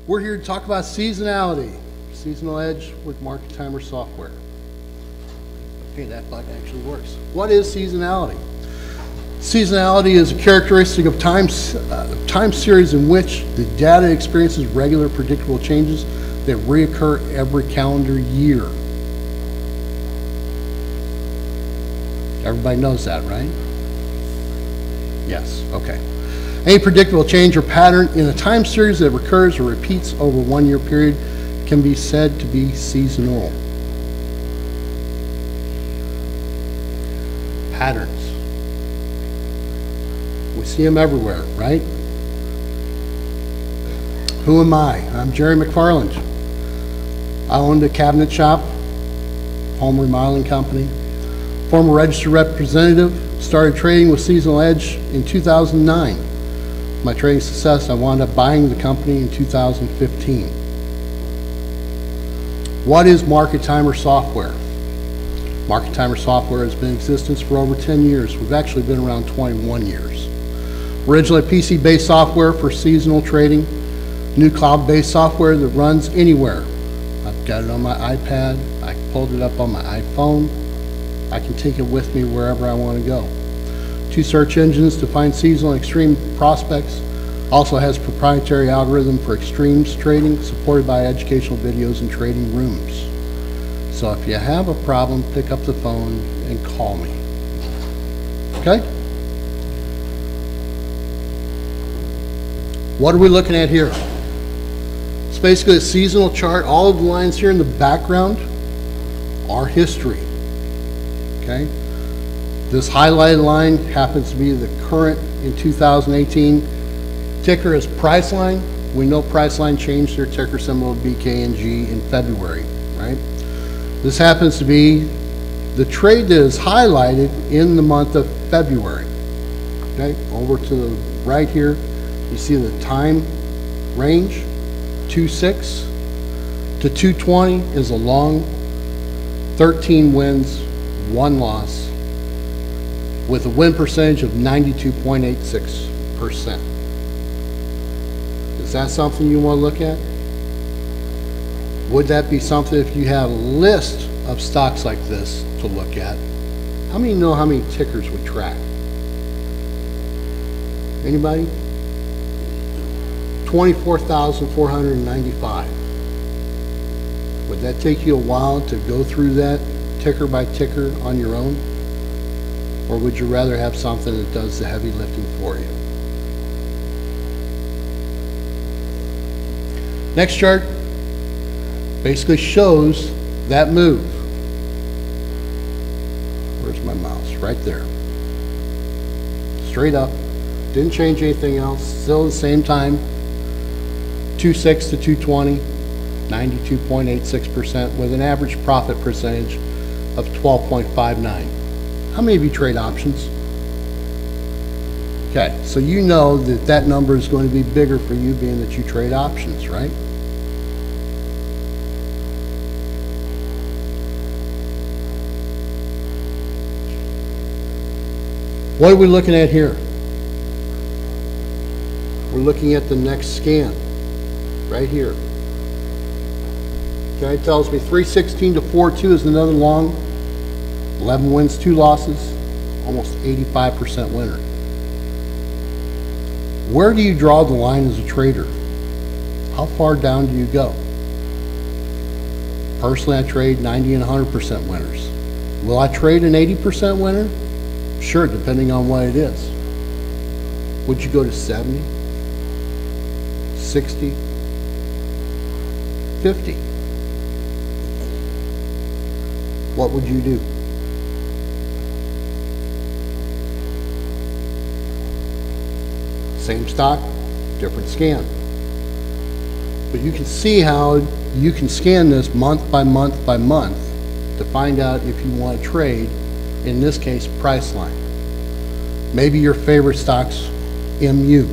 We're here to talk about seasonality, seasonal edge with market timer software. Okay, that button actually works. What is seasonality? Seasonality is a characteristic of time series in which the data experiences regular predictable changes that reoccur every calendar year. Everybody knows that, right? Yes, okay. Any predictable change or pattern in a time series that recurs or repeats over a one-year period can be said to be seasonal. Patterns. We see them everywhere, right? Who am I? I'm Jerry McFarland. I owned a cabinet shop, home remodeling company, former registered representative, started trading with Seasonal Edge in 2009. My trading success, I wound up buying the company in 2015. What is market timer software? Market timer software has been in existence for over 10 years. We've actually been around 21 years. Originally PC-based software for seasonal trading, new cloud-based software that runs anywhere. I've got it on my iPad, I pulled it up on my iPhone, I can take it with me wherever I want to go. 2 search engines to find seasonal and extreme prospects. Also has proprietary algorithm for extremes trading, supported by educational videos and trading rooms. So if you have a problem, pick up the phone and call me. Okay? What are we looking at here? It's basically a seasonal chart. All of the lines here in the background are history. Okay? This highlighted line happens to be the current in 2018. Ticker is Priceline. We know Priceline changed their ticker symbol to BKNG in February, right? This happens to be the trade that is highlighted in the month of February. Okay, over to the right here, you see the time range, 2.6 to 2:20 is a long, 13 wins, 1 loss, with a win percentage of 92.86%. Is that something you want to look at? Would that be something if you had a list of stocks like this to look at? How many know how many tickers we track? Anybody? 24,495. Would that take you a while to go through that ticker by ticker on your own? Or would you rather have something that does the heavy lifting for you? Next chart basically shows that move. Where's my mouse? Right there. Straight up. Didn't change anything else. Still the same time. 2.6 to 2:20, 92.86% with an average profit percentage of 12.59. How many of you trade options? Okay, so you know that that number is going to be bigger for you being that you trade options, right? What are we looking at here? We're looking at the next scan, right here. Okay, it tells me 316 to 42 is another long, 11 wins, 2 losses, almost 85% winner. Where do you draw the line as a trader? How far down do you go? Personally, I trade 90 and 100% winners. Will I trade an 80% winner? Sure, depending on what it is. Would you go to 70, 60, 50? What would you do? Same stock, different scan. But you can see how you can scan this month by month by month to find out if you want to trade, in this case, Priceline. Maybe your favorite stock's MU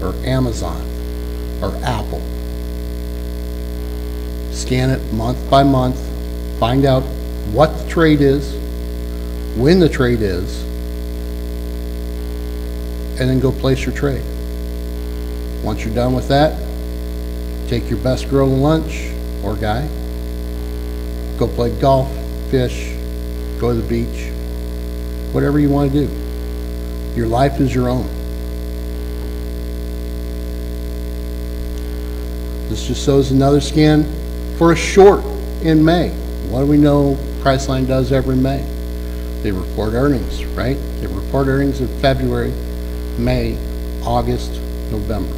or Amazon or Apple. Scan it month by month, find out what the trade is, when the trade is, and then go place your trade. Once you're done with that, take your best girl to lunch, or guy, go play golf, fish, go to the beach, whatever you want to do. Your life is your own. This just shows another scan for a short in May. What do we know Priceline does every May? They report earnings, right? They report earnings in February, May, August, November.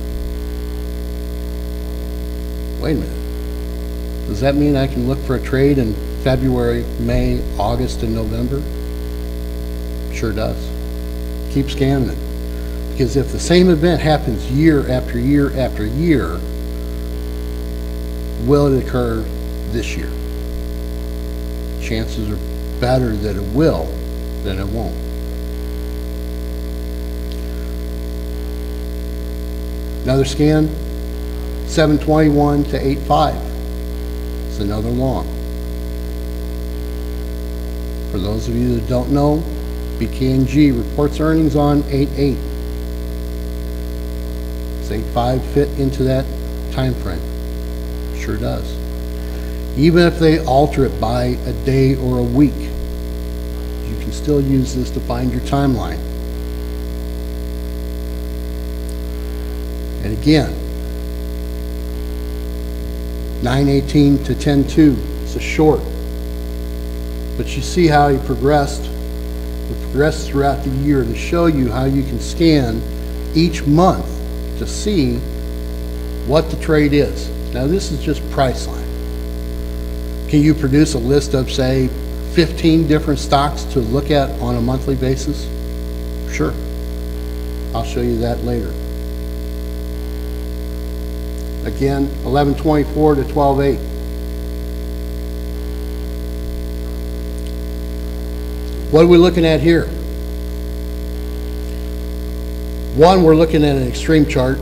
Wait a minute. Does that mean I can look for a trade in February, May, August, and November? Sure does. Keep scanning it. Because if the same event happens year after year after year, will it occur this year? Chances are better that it will than it won't. Another scan, 721 to 85. It's another long. For those of you that don't know, BKNG reports earnings on 8/8. Does 8/5 fit into that time frame? Sure does. Even if they alter it by a day or a week, you can still use this to find your timeline. And again, 9/18 to 10/2, it's a short. But you see how he progressed. He progressed throughout the year to show you how you can scan each month to see what the trade is. Now this is just Priceline. Can you produce a list of, say, 15 different stocks to look at on a monthly basis? Sure. I'll show you that later. Again, 11/24 to 12/8. What are we looking at here? One, we're looking at an extreme chart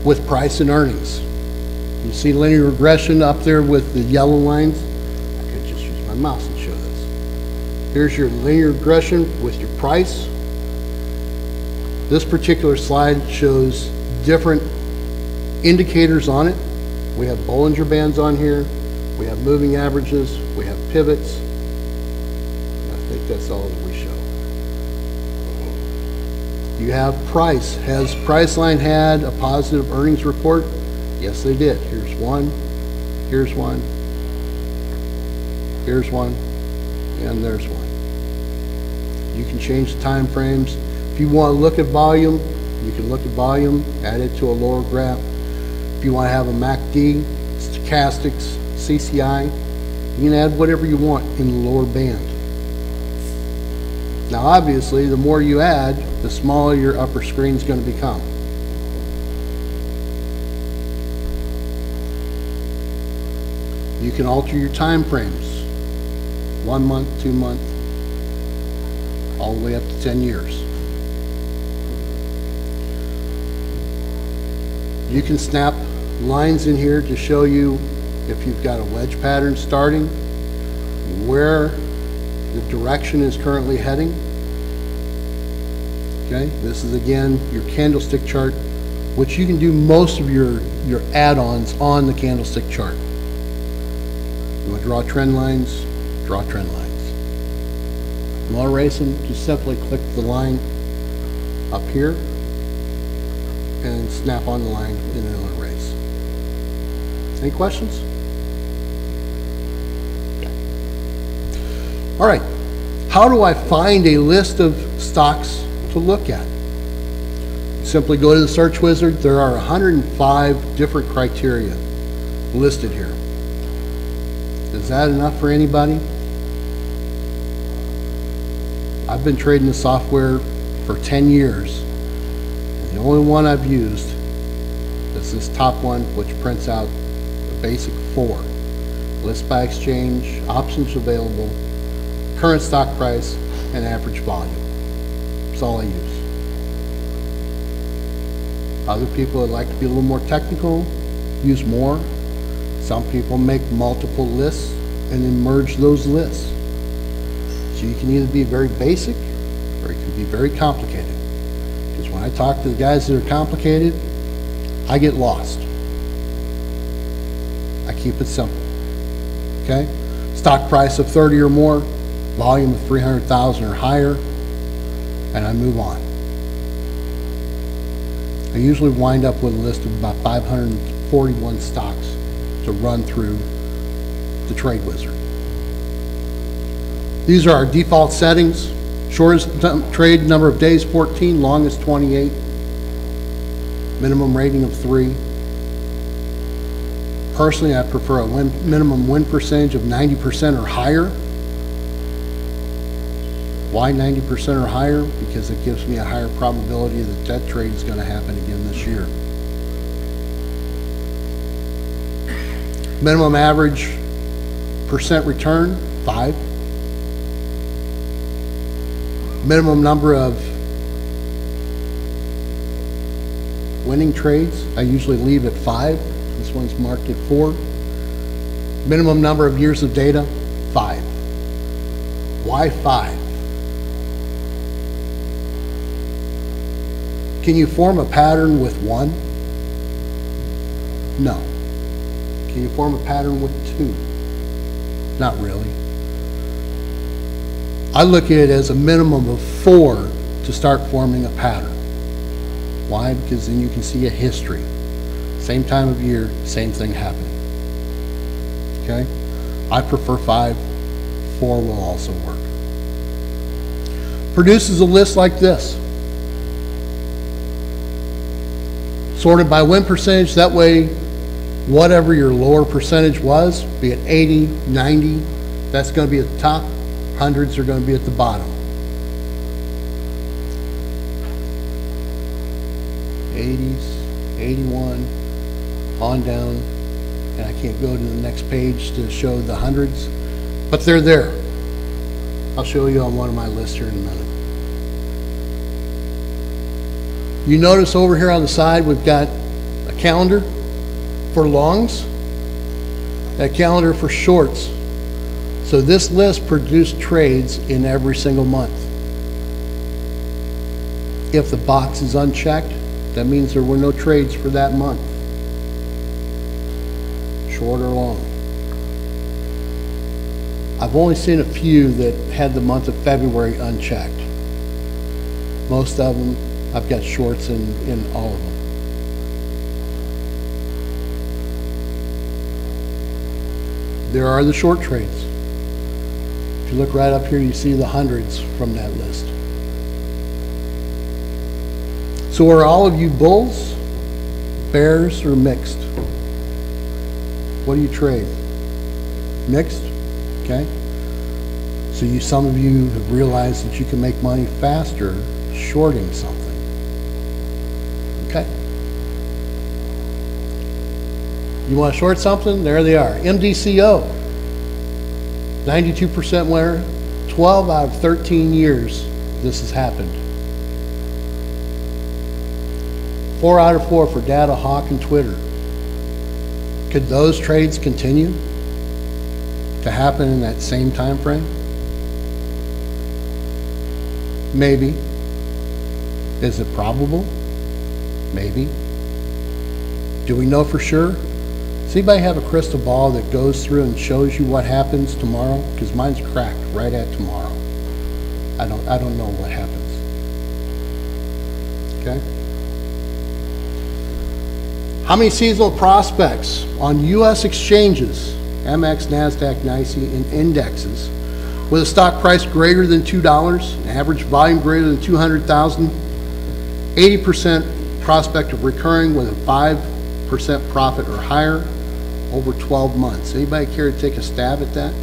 with price and earnings. You see linear regression up there with the yellow lines? I could just use my mouse and show this. Here's your linear regression with your price. This particular slide shows different indicators on it. We have Bollinger Bands on here. We have moving averages. We have pivots. I think that's all that we show. You have price. Has Priceline had a positive earnings report? Yes, they did. Here's one, here's one, here's one, and there's one. You can change the time frames. If you want to look at volume, you can look at volume, add it to a lower graph. If you want to have a MACD, stochastics, CCI, you can add whatever you want in the lower band. Now obviously, the more you add, the smaller your upper screen is going to become. You can alter your time frames, 1 month, 2 month, all the way up to 10 years. You can snap lines in here to show you if you've got a wedge pattern starting, where the direction is currently heading. Okay, this is again your candlestick chart, which you can do most of your add-ons on the candlestick chart. You want to draw trend lines, draw trend lines. You want to erase them, just simply click the line up here and snap on the line and it'll erase. Any questions? All right, how do I find a list of stocks to look at? Simply go to the search wizard. There are 105 different criteria listed here. Is that enough for anybody? I've been trading the software for 10 years. And the only one I've used is this top one, which prints out the basic 4. List by exchange, options available, current stock price, and average volume. That's all I use. Other people that like to be a little more technical use more. Some people make multiple lists and then merge those lists. So you can either be very basic or you can be very complicated. Because when I talk to the guys that are complicated, I get lost. keep it simple. Okay? Stock price of 30 or more, volume of 300,000 or higher, and I move on. I usually wind up with a list of about 541 stocks to run through the Trade Wizard. These are our default settings. Shortest trade number of days, 14, longest 28. Minimum rating of 3. Personally, I prefer a minimum win percentage of 90% or higher. Why 90% or higher? Because it gives me a higher probability that that trade is going to happen again this year. Minimum average percent return, 5. Minimum number of winning trades, I usually leave at 5. This one's marked at 4. Minimum number of years of data, 5. Why 5? Can you form a pattern with 1? No. Can you form a pattern with 2? Not really. I look at it as a minimum of 4 to start forming a pattern. Why? Because then you can see a history. Same time of year, same thing happening. Okay? I prefer 5. 4 will also work. Produces a list like this. Sorted by win percentage, that way whatever your lower percentage was, be it 80, 90, that's going to be at the top. Hundreds are going to be at the bottom. 80s, 81, on down, and I can't go to the next page to show the hundreds, but they're there. I'll show you on one of my lists here in a minute. You notice over here on the side we've got a calendar for longs, a calendar for shorts. So this list produced trades in every single month. If the box is unchecked, that means there were no trades for that month, short or long. I've only seen a few that had the month of February unchecked. Most of them, I've got shorts in all of them. There are the short trades. If you look right up here, you see the hundreds from that list. So are all of you bulls, bears, or mixed? What do you trade? Mixed? Okay. So some of you have realized that you can make money faster shorting something. Okay. You want to short something? There they are. MDCO. 92% winner. 12 out of 13 years this has happened. 4 out of 4 for Data Hawk and Twitter. Could those trades continue to happen in that same time frame? Maybe. Is it probable? Maybe. Do we know for sure? Does anybody have a crystal ball that goes through and shows you what happens tomorrow? Because mine's cracked right at tomorrow. I don't know what happens. Okay? How many seasonal prospects on U.S. exchanges, MX, NASDAQ, NYSE, and indexes, with a stock price greater than $2, an average volume greater than 200,000, 80% prospect of recurring with a 5% profit or higher over 12 months? Anybody care to take a stab at that?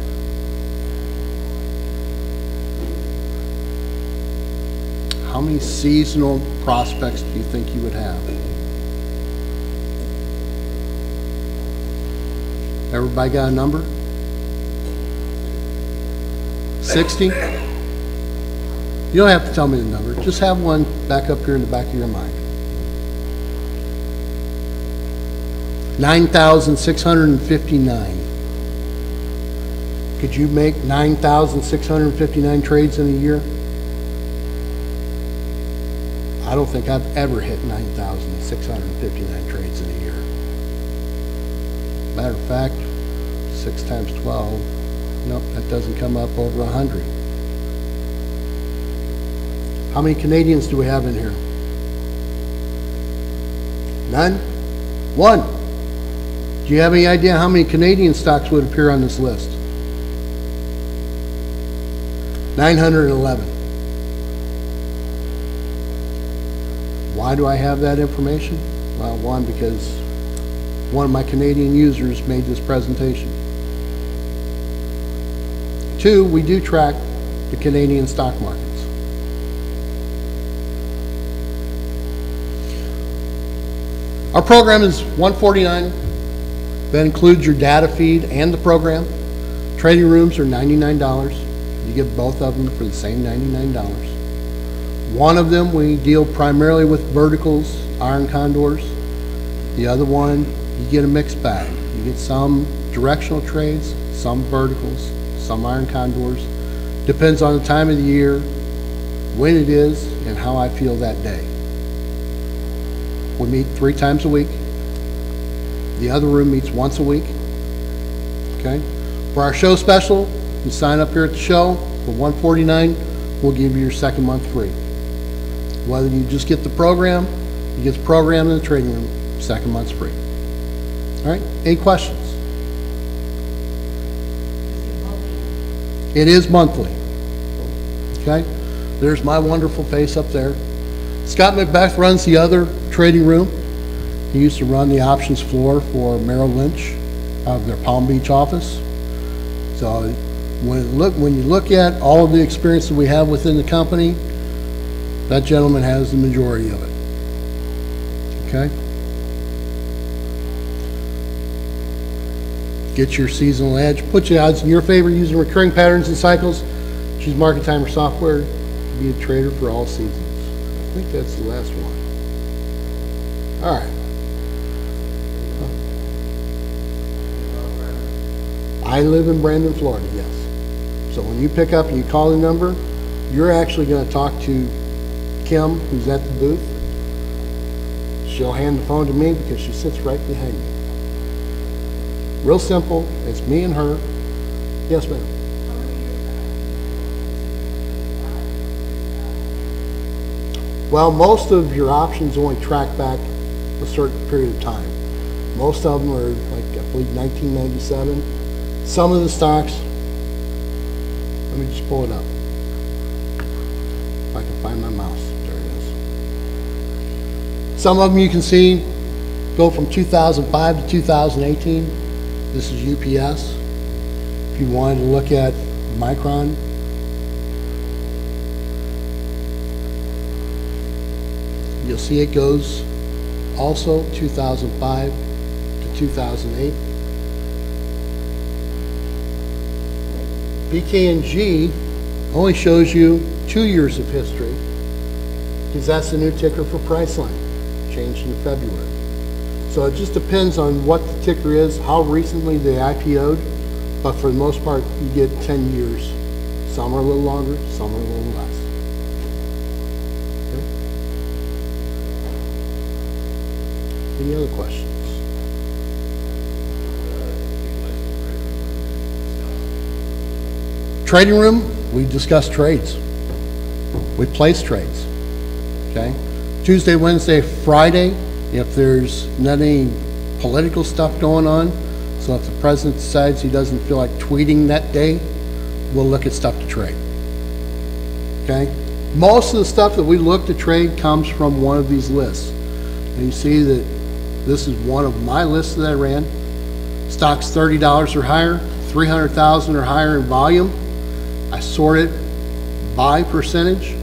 How many seasonal prospects do you think you would have? Everybody got a number? 60? You don't have to tell me the number. Just have one back up here in the back of your mind. 9,659. Could you make 9,659 trades in a year? I don't think I've ever hit 9,659 trades in a year. Matter of fact, 6 times 12. Nope, that doesn't come up over 100. How many Canadians do we have in here? None? One. Do you have any idea how many Canadian stocks would appear on this list? 911. Why do I have that information? Well, one, because one of my Canadian users made this presentation. Two, we do track the Canadian stock markets. Our program is $149. That includes your data feed and the program. Trading rooms are $99. You get both of them for the same $99. One of them we deal primarily with verticals, iron condors. The other one, you get a mixed bag. You get some directional trades, some verticals, some iron condors. Depends on the time of the year, when it is, and how I feel that day. We meet 3 times a week. The other room meets once a week. Okay? For our show special, you sign up here at the show for $149, we'll give you your second month free. Whether you just get the program, you get the program in the trading room, second month's free. All right? Any questions? It is monthly. Okay? There's my wonderful face up there. Scott Macbeth runs the other trading room. He used to run the options floor for Merrill Lynch out of their Palm Beach office. So when you look at all of the experience that we have within the company, that gentleman has the majority of it. Okay? Get your seasonal edge. Put your odds in your favor using recurring patterns and cycles. Choose market timer software to be a trader for all seasons. I think that's the last one. All right. I live in Brandon, Florida, yes. So when you pick up and you call the number, you're actually going to talk to Kim, who's at the booth. She'll hand the phone to me because she sits right behind me. Real simple. It's me and her. Yes, ma'am. Well, most of your options only track back a certain period of time. Most of them are, like, I believe, 1997. Some of the stocks, let me just pull it up. If I can find my mouse. There it is. Some of them you can see go from 2005 to 2018. This is UPS. If you wanted to look at Micron, you'll see it goes also 2005 to 2008. BKNG only shows you 2 years of history because that's the new ticker for Priceline, changed in February. So it just depends on what the ticker is, how recently they IPO'd, but for the most part, you get 10 years. Some are a little longer, some are a little less. Okay. Any other questions? Trading room, we discuss trades. We place trades. Okay? Tuesday, Wednesday, Friday, if there's not any political stuff going on, so if the president decides he doesn't feel like tweeting that day, we'll look at stuff to trade. Okay? Most of the stuff that we look to trade comes from one of these lists. And you see that this is one of my lists that I ran. Stocks $30 or higher, 300,000 or higher in volume. I sort it by percentage.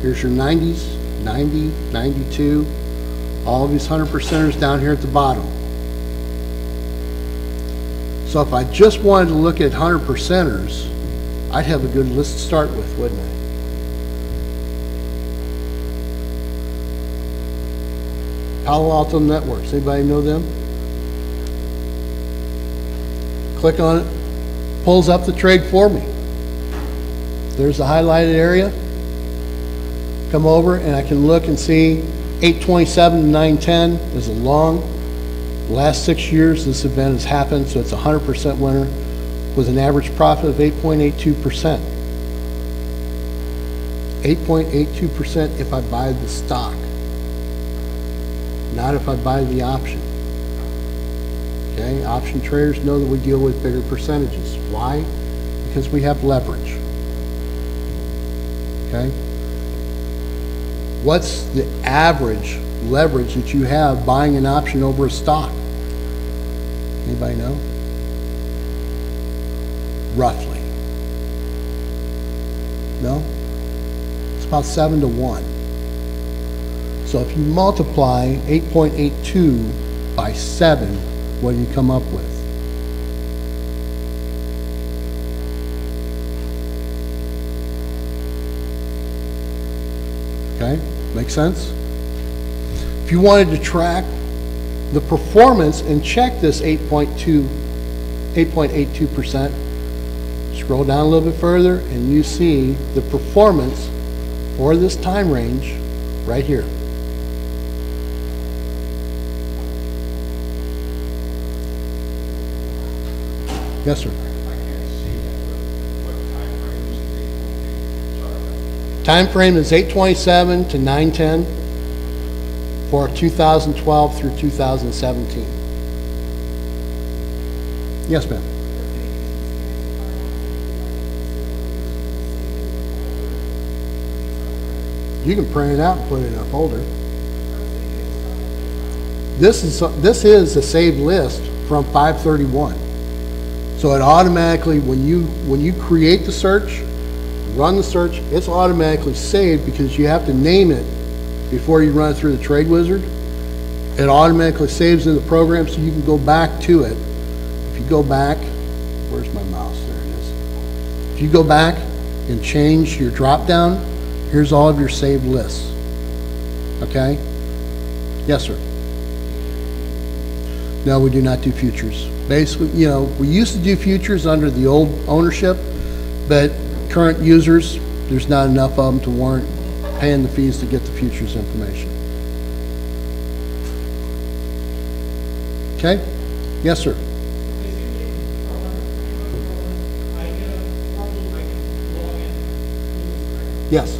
Here's your 90s, 90, 92, all of these 100%ers down here at the bottom. So if I just wanted to look at 100%ers, I'd have a good list to start with, wouldn't I? Palo Alto Networks, anybody know them? Click on it, pulls up the trade for me. There's the highlighted area. Come over and I can look and see 827 to 910 is a long The last 6 years this event has happened, so it's a 100% winner with an average profit of 8.82%. 8.82% if I buy the stock, not if I buy the option. Okay, option traders know that we deal with bigger percentages. Why? Because we have leverage. Okay? What's the average leverage that you have buying an option over a stock? Anybody know? Roughly. No? It's about 7 to 1. So if you multiply 8.82 by 7, what do you come up with? Okay, make sense? If you wanted to track the performance and check this 8.82%, scroll down a little bit further and you see the performance for this time range right here. Yes, sir. Time frame is 8/27 to 9/10 for 2012 through 2017. Yes, ma'am. You can print it out and put it in a folder. This is a saved list from 5/31. So it automatically, when you create the search, run the search, it's automatically saved because you have to name it before you run it through the trade wizard. It automatically saves in the program so you can go back to it. If you go back, where's my mouse? There it is. If you go back and change your drop down, here's all of your saved lists. Okay? Yes, sir. No, we do not do futures. Basically, you know, we used to do futures under the old ownership, but current users, there's not enough of them to warrant paying the fees to get the futures information. Okay? Yes, sir. Yes.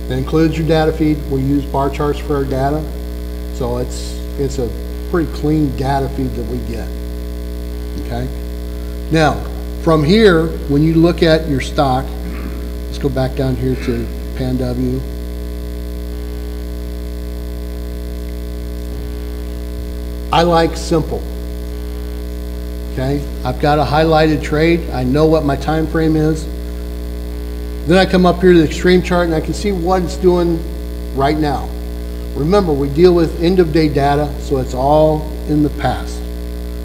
That includes your data feed. We use bar charts for our data, so it's a pretty clean data feed that we get. Okay? Now, from here, when you look at your stock, let's go back down here to PanW. I like simple. Okay? I've got a highlighted trade. I know what my time frame is. Then I come up here to the extreme chart and I can see what it's doing right now. Remember, we deal with end of day data, so it's all in the past.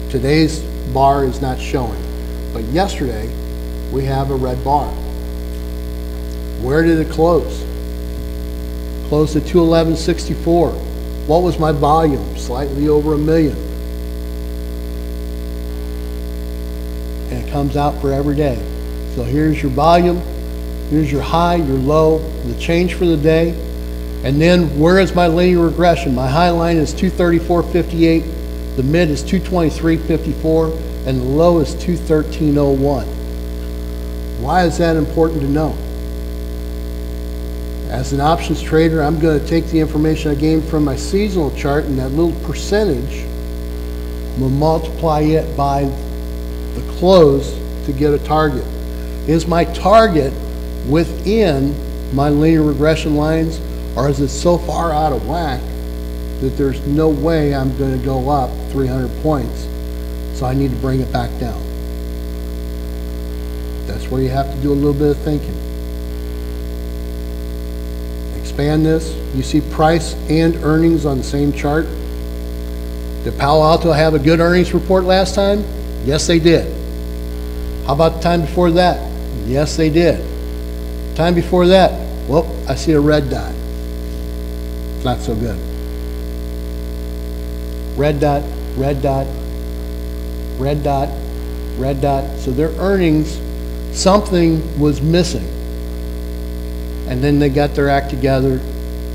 Today's bar is not showing. But yesterday, we have a red bar. Where did it close? Closed at 211.64. What was my volume? Slightly over 1 million. And it comes out for every day. So here's your volume, here's your high, your low, the change for the day. And then where is my linear regression? My high line is 234.58, the mid is 223.54, and the low is 213.01. Why is that important to know? As an options trader, I'm going to take the information I gained from my seasonal chart and that little percentage, we'll multiply it by the close to get a target. Is my target within my linear regression lines, or is it so far out of whack that there's no way I'm going to go up 300 points? So I need to bring it back down. That's where you have to do a little bit of thinking. Expand this. You see price and earnings on the same chart. Did Palo Alto have a good earnings report last time? Yes, they did. How about the time before that? Yes, they did. Time before that, whoop, I see a red dot. It's not so good. Red dot, red dot, red dot, red dot. So their earnings, something was missing. And then they got their act together,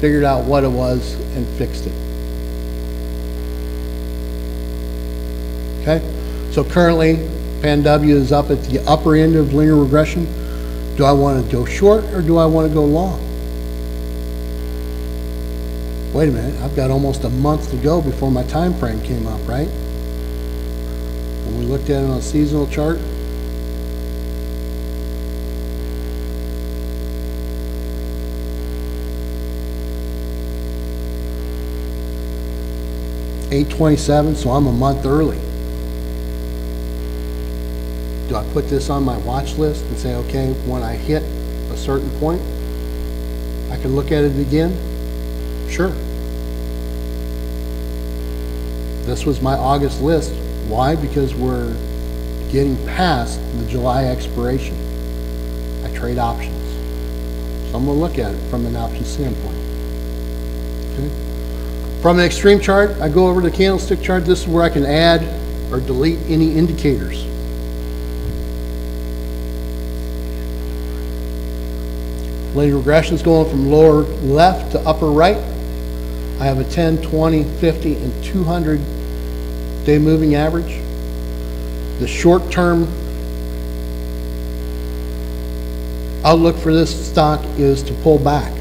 figured out what it was, and fixed it. Okay? So currently, Pan W is up at the upper end of linear regression. Do I want to go short or do I want to go long? Wait a minute, I've got almost a month to go before my time frame came up, right? When we looked at it on a seasonal chart, $8.27, so I'm a month early. Do I put this on my watch list and say, okay, when I hit a certain point, I can look at it again? Sure. This was my August list. Why? Because we're getting past the July expiration. I trade options. So I'm going to look at it from an option standpoint. Okay. From an extreme chart, I go over to the candlestick chart. This is where I can add or delete any indicators. Linear regression is going from lower left to upper right. I have a 10, 20, 50, and 200 day moving average. The short-term outlook for this stock is to pull back.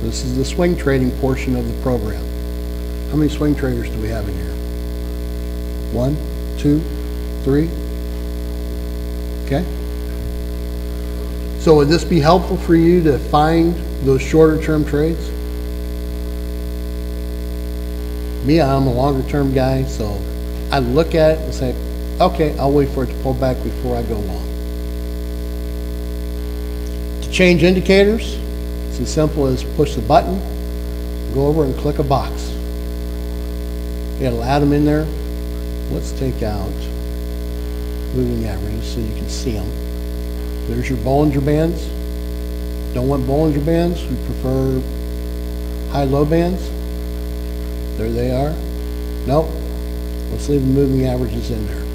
This is the swing trading portion of the program. How many swing traders do we have in here? 1, 2, 3. Okay. So would this be helpful for you to find those shorter term trades? Me, I'm a longer term guy, so I look at it and say, okay, I'll wait for it to pull back before I go long. To change indicators, it's as simple as push the button, go over and click a box. It'll add them in there. Let's take out moving averages so you can see them. There's your Bollinger Bands. Don't want Bollinger Bands. We prefer high-low bands. There they are. Nope. Let's leave the moving averages in there.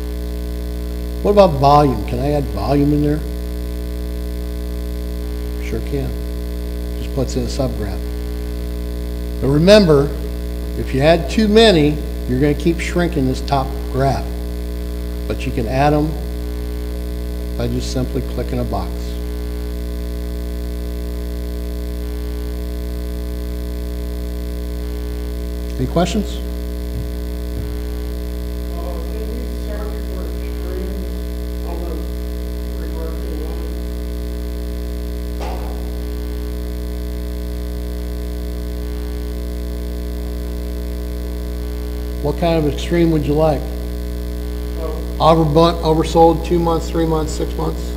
What about volume? Can I add volume in there? Sure can. Just puts in a subgraph. But remember, if you add too many, you're going to keep shrinking this top graph. But you can add them by just simply clicking a box. Any questions? Can you search for extremes on the reversing line? What kind of extreme would you like? Oversold 2 months, 3 months, 6 months?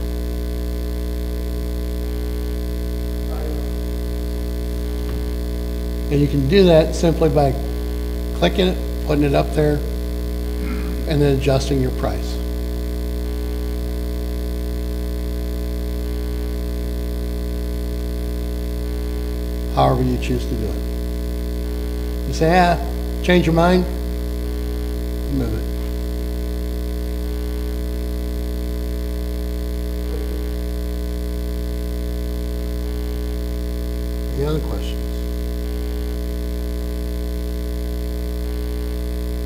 And you can do that simply by clicking it, putting it up there, and then adjusting your price. However you choose to do it. You say, change your mind, move it. Any other questions?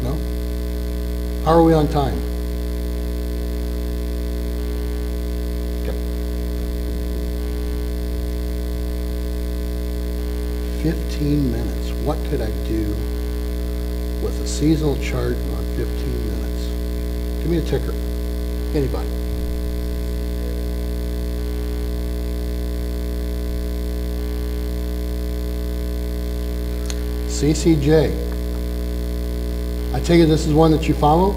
No? How are we on time? Okay. 15 minutes. What could I do with a seasonal chart on 15 minutes? Give me a ticker. Anybody. CCJ. I take it this is one that you follow?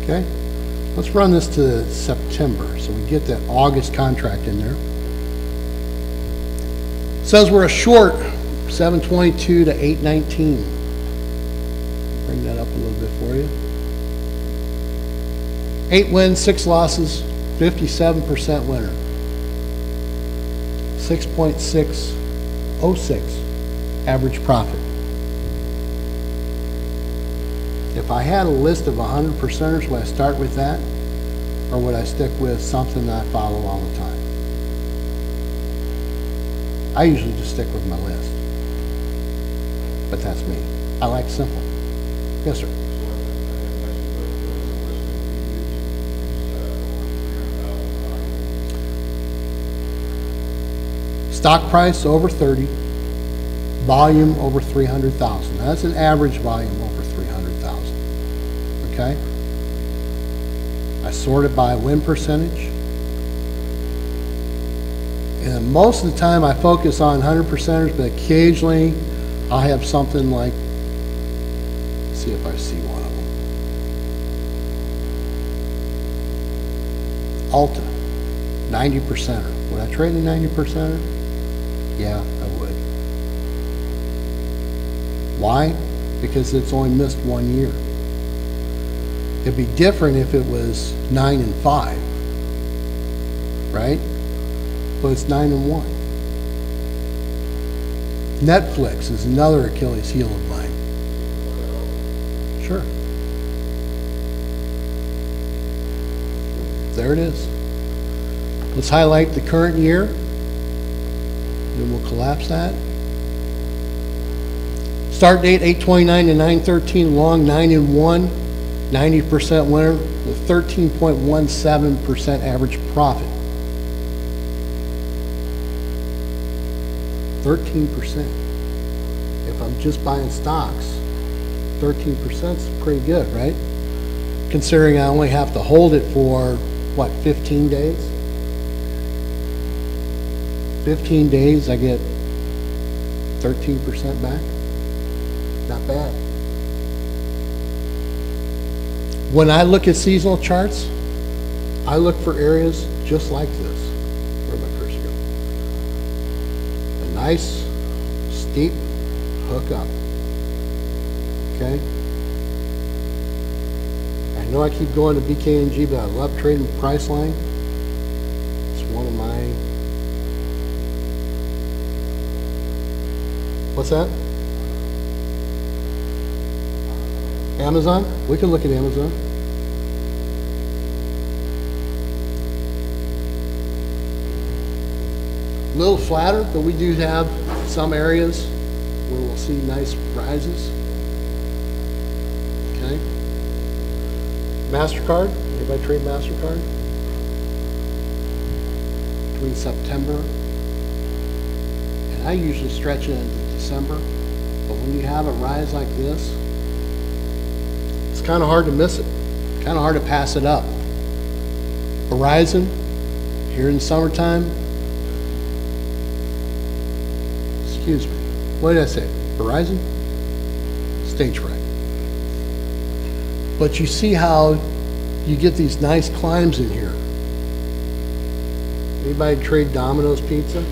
Okay. Let's run this to September so we get that August contract in there. It says we're a short 722 to 819. Bring that up a little bit for you. 8 wins, 6 losses, 57% winner. 6.606 average profit. If I had a list of 100 percenters, would I start with that? Or would I stick with something that I follow all the time? I usually just stick with my list. but that's me. I like simple. Yes, sir. Stock price over 30, volume over 300,000. That's an average volume over 300,000. Okay? I sort it by win percentage. And most of the time I focus on 100%ers, but occasionally I have something like, let's see if I see one of them. Alta, 90%er. Would I trade a 90%er? Yeah, I would. Why? Because it's only missed 1 year. It'd be different if it was 9 and 5, right? But it's 9 and 1. Netflix is another Achilles heel of mine. Sure. There it is. Let's highlight the current year. Then we'll collapse that. Start date 8/29 to 9/13, long 9 and 1, 90% winner with 13.17% average profit. 13%. If I'm just buying stocks, 13% is pretty good, right? Considering I only have to hold it for, what, 15 days? 15 days, I get 13% back. Not bad. When I look at seasonal charts, I look for areas just like this. Where'd my cursor go? A nice, steep hook up. Okay? I know I keep going to BKNG, but I love trading Priceline. It's one of my... What's that? Amazon? We can look at Amazon. A little flatter, but we do have some areas where we'll see nice rises. Okay. MasterCard. Anybody trade MasterCard? Between September, and I usually stretch it into December, but when you have a rise like this, it's kind of hard to miss it. Kind of hard to pass it up. Horizon, here in the summertime. Excuse me. What did I say? Horizon? Stage fright. But you see how you get these nice climbs in here. Anybody trade Domino's Pizza?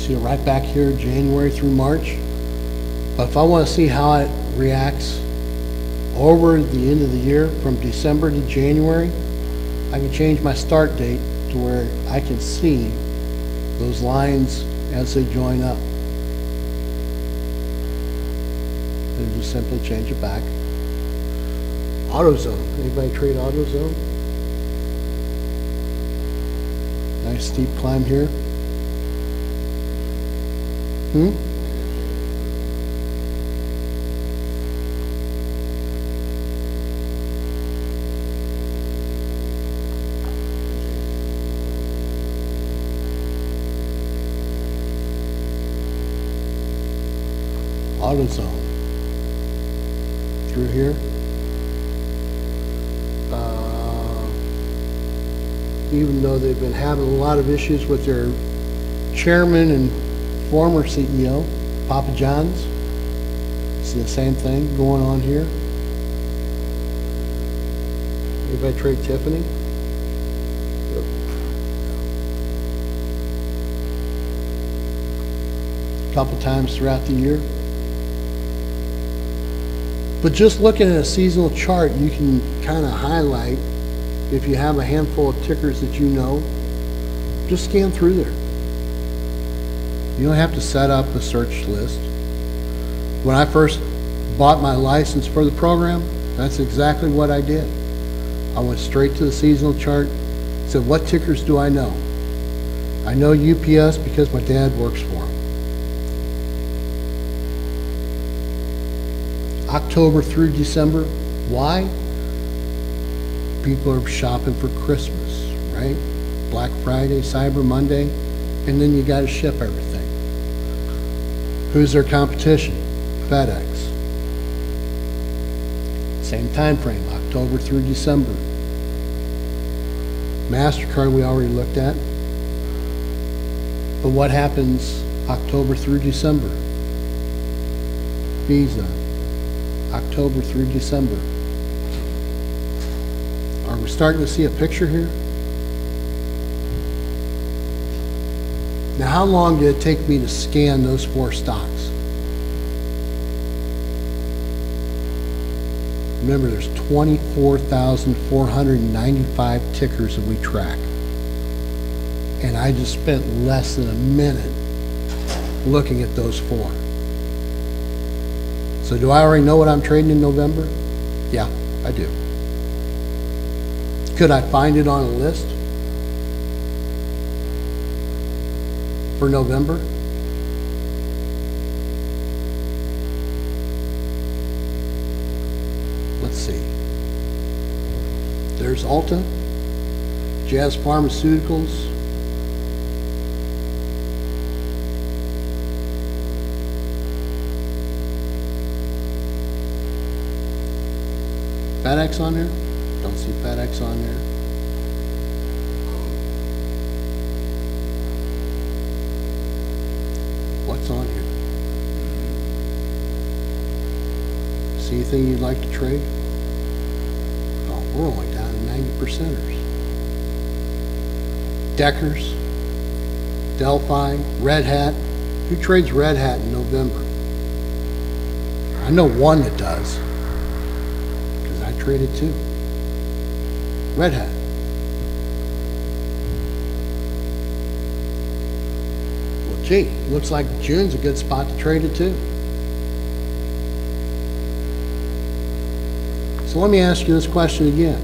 Right back here, January through March. But if I want to see how it reacts over the end of the year, from December to January, I can change my start date to where I can see those lines as they join up. And just simply change it back. AutoZone. Anybody trade AutoZone? Nice steep climb here. AutoZone. Through here. Even though they've been having a lot of issues with their chairman and former CEO, Papa John's. See the same thing going on here. Anybody trade Tiffany? Yep. A couple times throughout the year. But just looking at a seasonal chart, you can kind of highlight, if you have a handful of tickers that you know, just scan through there. You don't have to set up a search list. When I first bought my license for the program, that's exactly what I did. I went straight to the seasonal chart, said, what tickers do I know? I know UPS because my dad works for them. October through December. Why? People are shopping for Christmas, right? Black Friday, Cyber Monday, and then you got to ship everything. Who's their competition? FedEx. Same time frame, October through December. MasterCard we already looked at. But what happens October through December? Visa, October through December. Are we starting to see a picture here? Now, how long did it take me to scan those 4 stocks? Remember, there's 24,495 tickers that we track. And I just spent less than a minute looking at those 4. So do I already know what I'm trading in November? Yeah, I do. Could I find it on a list for November? Let's see. There's Ulta, Jazz Pharmaceuticals, FedEx on there? Don't see FedEx on there. What's on here? See anything you'd like to trade? Oh, we're only down to 90%ers. Deckers, Delphi, Red Hat. Who trades Red Hat in November? I know one that does. I traded 2. Red Hat. Well, gee, looks like June's a good spot to trade it too. So let me ask you this question again.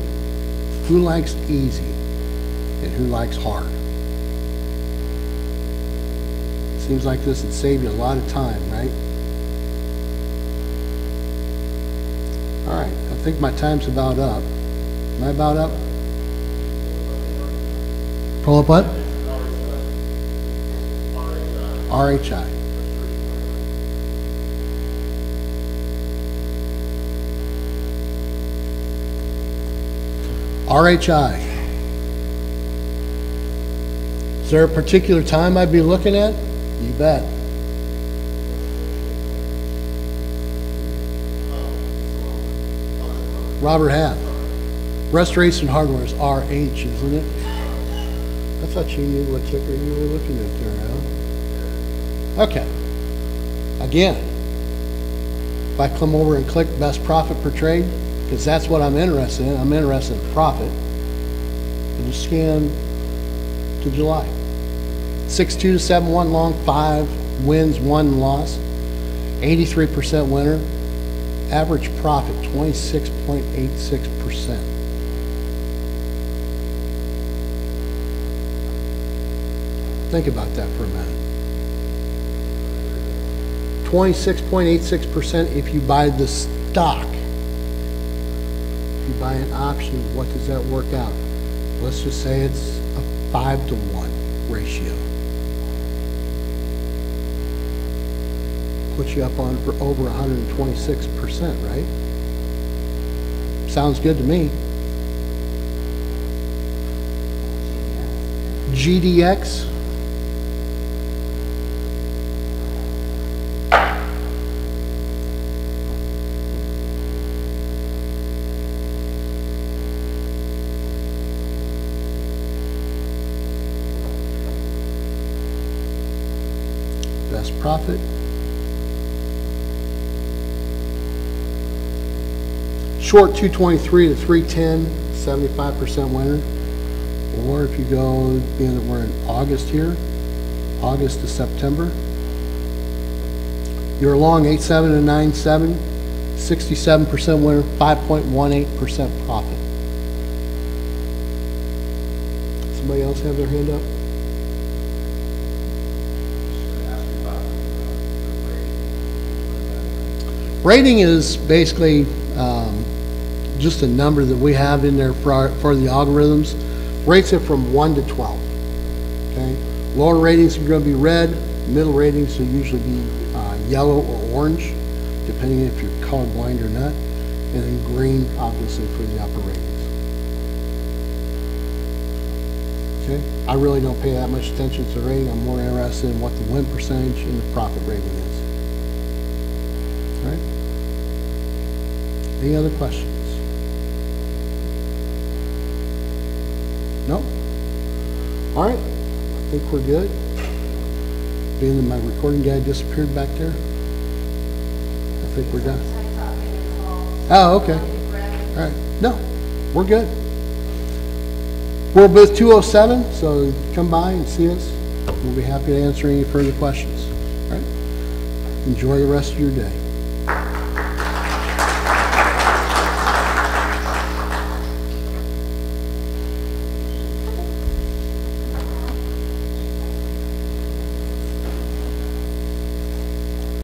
Who likes easy and who likes hard? Seems like this would save you a lot of time, right? All right, I think my time's about up. Am I about up? Pull up what? RHI. RHI. Is there a particular time I'd be looking at? You bet. Robert Half. Restoration Hardware is RH, isn't it? I thought you knew what ticker you were looking at there, Al. Okay. Again, if I come over and click best profit per trade, because that's what I'm interested in. I'm interested in profit. And just scan to July. 6271 long, 5 wins, 1 loss. 83% winner. Average profit, 26.86%. Think about that for a minute. 26.86% if you buy the stock. If you buy an option, what does that work out? Let's just say it's a 5-to-1 ratio. Puts you up on for over 126%, right? Sounds good to me. GDX. Best profit. Short 223 to 310, 75% winner. Or if you go, being that we're in August here, August to September, you're long 87 to 97, 67% winner, 5.18% profit. Somebody else have their hand up? Rating is basically just a number that we have in there for the algorithms. Rates it from 1 to 12. Okay? Lower ratings are going to be red. Middle ratings will usually be yellow or orange, depending if you're colorblind or not. And then green, obviously, for the upper ratings. Okay? I really don't pay that much attention to the rating. I'm more interested in what the win percentage and the profit rating is. All right? Any other questions? No? All right. I think we're good. Being that my recording guy disappeared back there, I think we're done. Oh, okay. All right. No, we're good. We're booth 207, so come by and see us. We'll be happy to answer any further questions. All right. Enjoy the rest of your day.